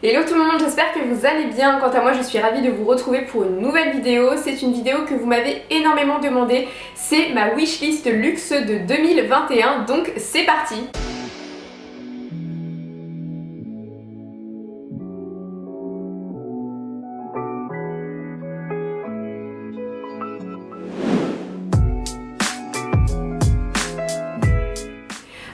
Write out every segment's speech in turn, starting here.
Hello tout le monde, j'espère que vous allez bien. Quant à moi, je suis ravie de vous retrouver pour une nouvelle vidéo. C'est une vidéo que vous m'avez énormément demandé. C'est ma wishlist luxe de 2021, donc c'est parti.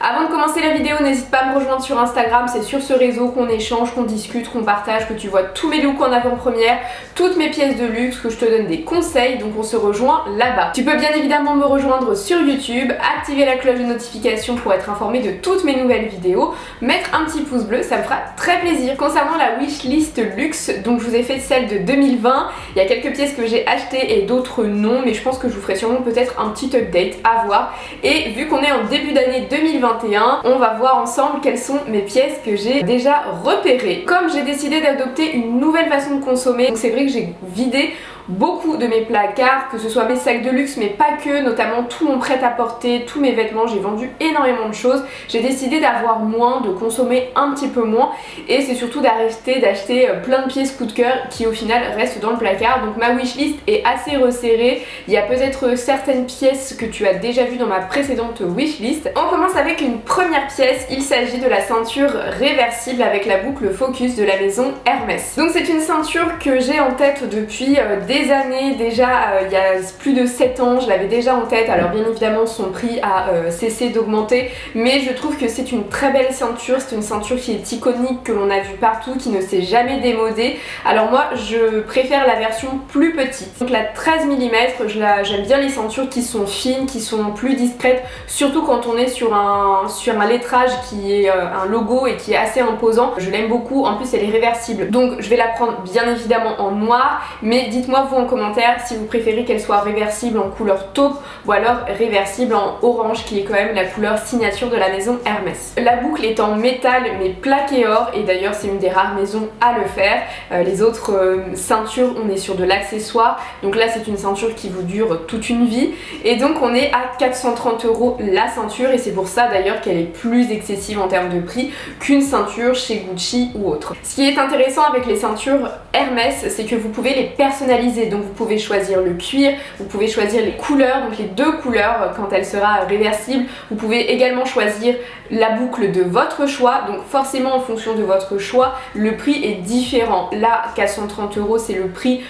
Avant de commencer la vidéo, n'hésite pas à me rejoindre sur Instagram, c'est sur ce réseau qu'on échange, qu'on discute, qu'on partage, que tu vois tous mes looks en avant-première, toutes mes pièces de luxe, que je te donne des conseils, donc on se rejoint là-bas. Tu peux bien évidemment me rejoindre sur YouTube, activer la cloche de notification pour être informé de toutes mes nouvelles vidéos, mettre un petit pouce bleu, ça me fera très plaisir. Concernant la wishlist luxe, donc je vous ai fait celle de 2020, il y a quelques pièces que j'ai achetées et d'autres non, mais je pense que je vous ferai sûrement peut-être un petit update à voir. Et vu qu'on est en début d'année 2021, on va voir ensemble quelles sont mes pièces que j'ai déjà repérées. Comme j'ai décidé d'adopter une nouvelle façon de consommer, donc c'est vrai que j'ai vidé beaucoup de mes placards, que ce soit mes sacs de luxe mais pas que, notamment tout mon prêt-à-porter, tous mes vêtements, j'ai vendu énormément de choses. J'ai décidé d'avoir moins, de consommer un petit peu moins et c'est surtout d'arrêter d'acheter plein de pièces coup de cœur qui au final restent dans le placard. Donc ma wishlist est assez resserrée, il y a peut-être certaines pièces que tu as déjà vues dans ma précédente wishlist. On commence avec une première pièce, il s'agit de la ceinture réversible avec la boucle Focus de la maison Hermès. Donc c'est une ceinture que j'ai en tête depuis des années déjà, il y a plus de 7 ans, je l'avais déjà en tête. Alors bien évidemment son prix a cessé d'augmenter, mais je trouve que c'est une très belle ceinture, c'est une ceinture qui est iconique, que l'on a vu partout, qui ne s'est jamais démodée. Alors moi je préfère la version plus petite, donc la 13 mm, j'aime bien les ceintures qui sont fines, qui sont plus discrètes, surtout quand on est sur un lettrage qui est un logo et qui est assez imposant. Je l'aime beaucoup, en plus elle est réversible, donc je vais la prendre bien évidemment en noir, mais dites-moi vous en commentaire si vous préférez qu'elle soit réversible en couleur taupe ou alors réversible en orange qui est quand même la couleur signature de la maison Hermès. La boucle est en métal mais plaqué or et d'ailleurs c'est une des rares maisons à le faire. Les autres ceintures on est sur de l'accessoire, donc là c'est une ceinture qui vous dure toute une vie et donc on est à 430 € la ceinture et c'est pour ça d'ailleurs qu'elle est plus excessive en termes de prix qu'une ceinture chez Gucci ou autre. Ce qui est intéressant avec les ceintures Hermès, c'est que vous pouvez les personnaliser, donc vous pouvez choisir le cuir, vous pouvez choisir les couleurs, donc les deux couleurs quand elle sera réversible. Vous pouvez également choisir la boucle de votre choix, donc forcément en fonction de votre choix le prix est différent. Là 430 € c'est le prix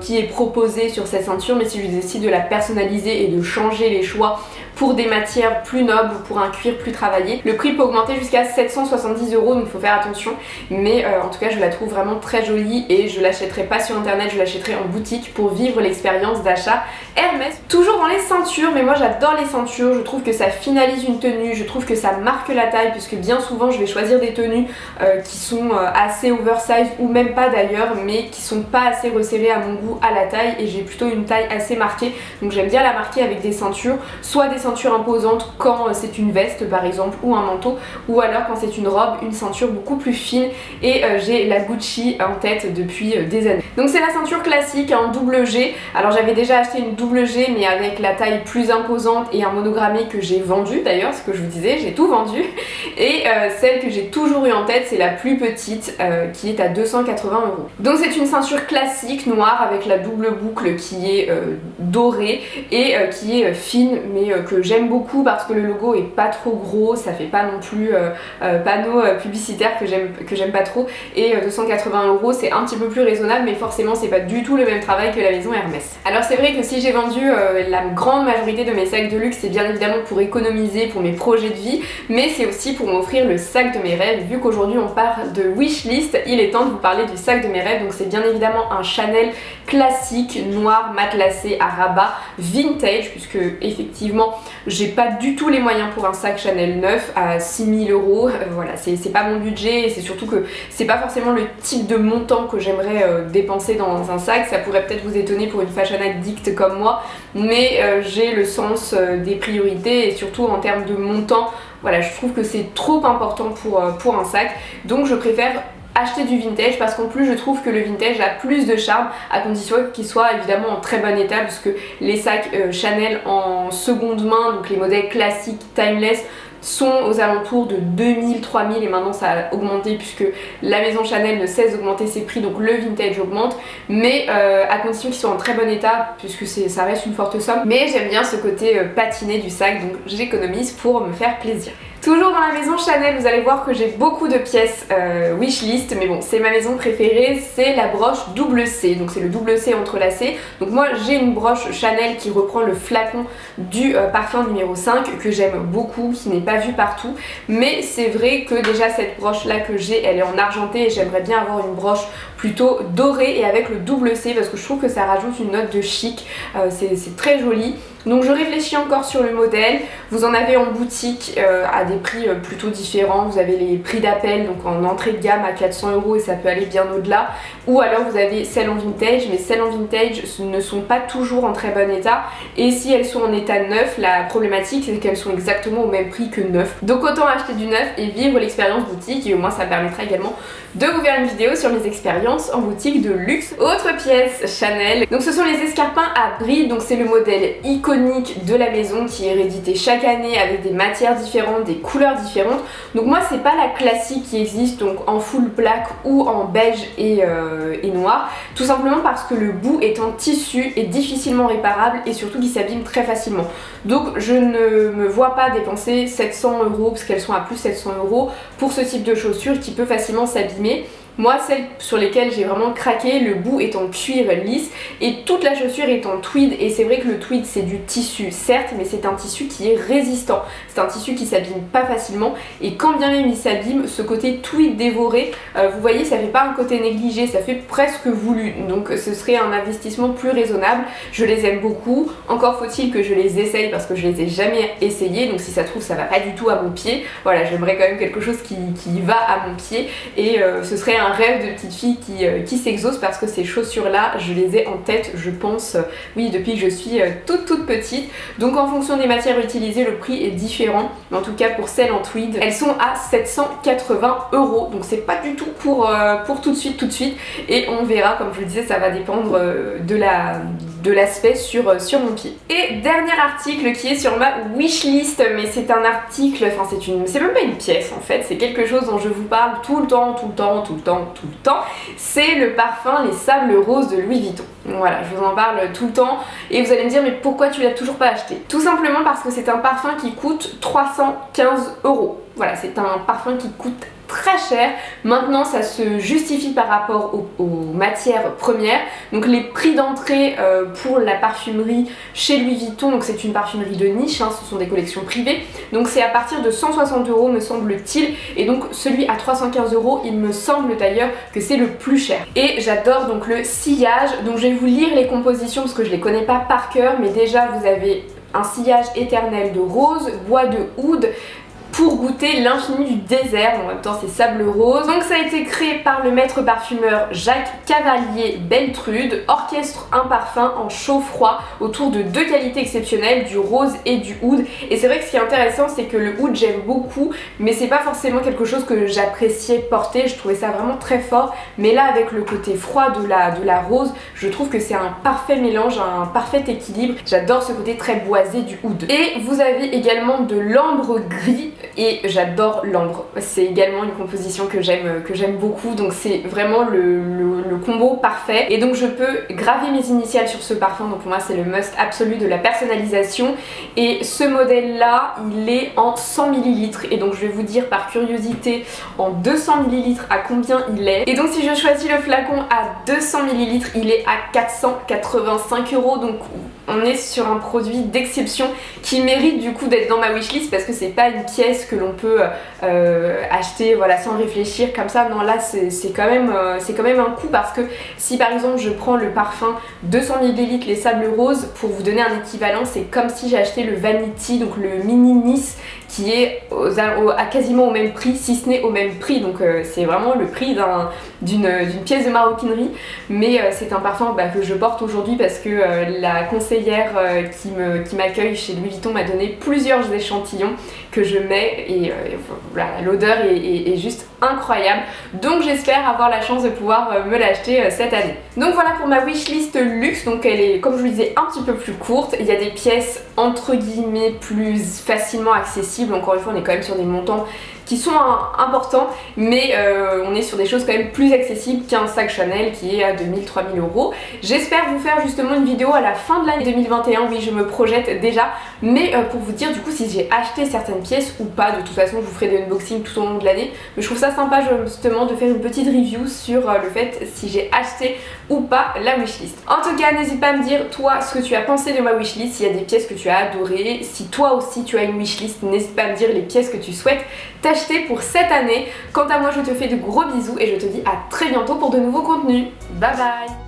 qui est proposé sur cette ceinture, mais si je décide de la personnaliser et de changer les choix pour des matières plus nobles ou pour un cuir plus travaillé, le prix peut augmenter jusqu'à 770 €, donc il faut faire attention, mais en tout cas je la trouve vraiment très jolie et je l'achèterai pas sur internet, je l'achèterai en boutique pour vivre l'expérience d'achat Hermès. Toujours dans les ceintures, mais moi j'adore les ceintures, je trouve que ça finalise une tenue, je trouve que ça marque la taille, puisque bien souvent je vais choisir des tenues qui sont assez oversize ou même pas d'ailleurs, mais qui sont pas assez resserrées à mon goût à la taille et j'ai plutôt une taille assez marquée, donc j'aime bien la marquer avec des ceintures, soit des ceintures imposantes quand c'est une veste par exemple ou un manteau, ou alors quand c'est une robe, une ceinture beaucoup plus fine et j'ai la Gucci en tête depuis des années. Donc c'est la ceinture classique en double G. Alors j'avais déjà acheté une double G mais avec la taille plus imposante et un monogrammé que j'ai vendu d'ailleurs, ce que je vous disais, j'ai tout vendu, et celle que j'ai toujours eu en tête c'est la plus petite qui est à 280 €. Donc c'est une ceinture classique noire avec la double boucle qui est dorée et qui est fine mais que j'aime beaucoup parce que le logo est pas trop gros, ça fait pas non plus panneau publicitaire que j'aime pas trop, et 280 € c'est un petit peu plus raisonnable, mais forcément c'est pas du tout le même travail que la maison Hermès. Alors c'est vrai que si j'ai vendu la grande majorité de mes sacs de luxe, c'est bien évidemment pour économiser pour mes projets de vie, mais c'est aussi pour m'offrir le sac de mes rêves. Vu qu'aujourd'hui on parle de wishlist, il est temps de vous parler du sac de mes rêves. Donc c'est bien évidemment un Chanel classique noir matelassé à rabat vintage, puisque effectivement j'ai pas du tout les moyens pour un sac Chanel neuf à 6000 €. Voilà, c'est pas mon budget et c'est surtout que c'est pas forcément le type de montant que j'aimerais dépenser dans un sac. Ça pourrait peut-être vous étonner pour une fashion addict comme moi, mais j'ai le sens des priorités et surtout en termes de montant, voilà, je trouve que c'est trop important pour un sac, donc je préfère acheter du vintage parce qu'en plus je trouve que le vintage a plus de charme à condition qu'il soit évidemment en très bon état, parce que les sacs Chanel en seconde main, donc les modèles classiques timeless, sont aux alentours de 2000, 3000 et maintenant ça a augmenté puisque la maison Chanel ne cesse d'augmenter ses prix, donc le vintage augmente, mais à condition qu'ils soient en très bon état puisque ça reste une forte somme. Mais j'aime bien ce côté patiné du sac, donc j'économise pour me faire plaisir. Toujours dans la maison Chanel, vous allez voir que j'ai beaucoup de pièces wishlist, mais bon, c'est ma maison préférée, c'est la broche double C, donc c'est le double C entrelacé. Donc moi j'ai une broche Chanel qui reprend le flacon du parfum numéro 5 que j'aime beaucoup, qui n'est pas vu partout, mais c'est vrai que déjà cette broche là que j'ai, elle est en argenté et j'aimerais bien avoir une broche plutôt dorée et avec le double C parce que je trouve que ça rajoute une note de chic, c'est très joli. Donc je réfléchis encore sur le modèle, vous en avez en boutique à des prix plutôt différents, vous avez les prix d'appel donc en entrée de gamme à 400 € et ça peut aller bien au-delà, ou alors vous avez celles en vintage, mais celles en vintage ne sont pas toujours en très bon état et si elles sont en état neuf, la problématique c'est qu'elles sont exactement au même prix que neuf. Donc autant acheter du neuf et vivre l'expérience boutique et au moins ça permettra également de vous faire une vidéo sur mes expériences en boutique de luxe. Autre pièce Chanel, donc ce sont les escarpins à bride, donc c'est le modèle iconique de la maison qui est réédité chaque année avec des matières différentes, des couleurs différentes. Donc moi c'est pas la classique qui existe donc en full black ou en beige et noir, tout simplement parce que le bout est en tissu et difficilement réparable et surtout qui s'abîme très facilement. Donc je ne me vois pas dépenser 700 € parce qu'elles sont à plus 700 € pour ce type de chaussures qui peut facilement s'abîmer. Moi, celles sur lesquelles j'ai vraiment craqué, le bout est en cuir lisse et toute la chaussure est en tweed. Et c'est vrai que le tweed c'est du tissu, certes, mais c'est un tissu qui est résistant. C'est un tissu qui s'abîme pas facilement et quand bien même il s'abîme, ce côté tweed dévoré, vous voyez, ça fait pas un côté négligé, ça fait presque voulu. Donc ce serait un investissement plus raisonnable. Je les aime beaucoup. Encore faut-il que je les essaye parce que je les ai jamais essayés. Donc si ça se trouve, ça va pas du tout à mon pied. Voilà, j'aimerais quand même quelque chose qui va à mon pied et ce serait un rêve de petite fille qui s'exauce parce que ces chaussures là je les ai en tête je pense oui depuis que je suis toute petite. Donc en fonction des matières utilisées le prix est différent, mais en tout cas pour celles en tweed elles sont à 780 €, donc c'est pas du tout pour tout de suite et on verra, comme je le disais, ça va dépendre de l'aspect sur mon pied. Et dernier article qui est sur ma wishlist, mais c'est un article, enfin c'est même pas une pièce en fait, c'est quelque chose dont je vous parle tout le temps, c'est le parfum Les Sables Roses de Louis Vuitton. Voilà, je vous en parle tout le temps et vous allez me dire mais pourquoi tu l'as toujours pas acheté? Tout simplement parce que c'est un parfum qui coûte 315 €. Voilà, c'est un parfum qui coûte très cher. Maintenant ça se justifie par rapport aux matières premières. Donc les prix d'entrée pour la parfumerie chez Louis Vuitton, donc c'est une parfumerie de niche, hein, ce sont des collections privées, donc c'est à partir de 160 € me semble-t-il, et donc celui à 315 €, il me semble d'ailleurs que c'est le plus cher. Et j'adore donc le sillage, donc je vais vous lire les compositions parce que je les connais pas par cœur, mais déjà vous avez un sillage éternel de rose, bois de oud, pour goûter l'infini du désert, en même temps c'est sable rose. Donc ça a été créé par le maître parfumeur Jacques Cavalier Beltrude, orchestre un parfum en chaud-froid autour de deux qualités exceptionnelles, du rose et du oud. Et c'est vrai que ce qui est intéressant c'est que le oud j'aime beaucoup, mais c'est pas forcément quelque chose que j'appréciais porter, je trouvais ça vraiment très fort, mais là avec le côté froid de la rose, je trouve que c'est un parfait mélange, un parfait équilibre. J'adore ce côté très boisé du oud. Et vous avez également de l'ambre gris, et j'adore l'ambre, c'est également une composition que j'aime beaucoup, donc c'est vraiment le combo parfait. Et donc je peux graver mes initiales sur ce parfum, donc pour moi c'est le must absolu de la personnalisation. Et ce modèle là il est en 100 ml, et donc je vais vous dire par curiosité en 200 ml à combien il est. Et donc si je choisis le flacon à 200 ml, il est à 485 €, donc on est sur un produit d'exception qui mérite du coup d'être dans ma wishlist parce que c'est pas une pièce que l'on peut acheter voilà, sans réfléchir comme ça. Non, là c'est quand même un coup, parce que si par exemple je prends le parfum 200 ml les Sables Roses, pour vous donner un équivalent, c'est comme si j'ai acheté le Vanity, donc le Mini Nice, qui est à quasiment au même prix, si ce n'est au même prix. Donc c'est vraiment le prix d'une pièce de maroquinerie, mais c'est un parfum que je porte aujourd'hui parce que la conseillère qui m'accueille chez Louis Vuitton m'a donné plusieurs échantillons que je mets, et voilà, l'odeur est juste incroyable. Donc j'espère avoir la chance de pouvoir me l'acheter cette année. Donc voilà pour ma wishlist luxe, donc elle est, comme je vous le disais, un petit peu plus courte. Il y a des pièces entre guillemets plus facilement accessibles. Encore une fois, on est quand même sur des montants qui sont importants, mais on est sur des choses quand même plus accessibles qu'un sac Chanel qui est à 2000-3000 euros. J'espère vous faire justement une vidéo à la fin de l'année 2021, oui je me projette déjà, mais pour vous dire du coup si j'ai acheté certaines pièces ou pas. De toute façon je vous ferai des unboxings tout au long de l'année, mais je trouve ça sympa justement de faire une petite review sur le fait si j'ai acheté ou pas la wishlist. En tout cas n'hésite pas à me dire toi ce que tu as pensé de ma wishlist, s'il y a des pièces que tu as adorées, si toi aussi tu as une wishlist, n'hésite pas à me dire les pièces que tu souhaites t'acheter pour cette année. Quant à moi je te fais de gros bisous et je te dis à très bientôt pour de nouveaux contenus. Bye bye.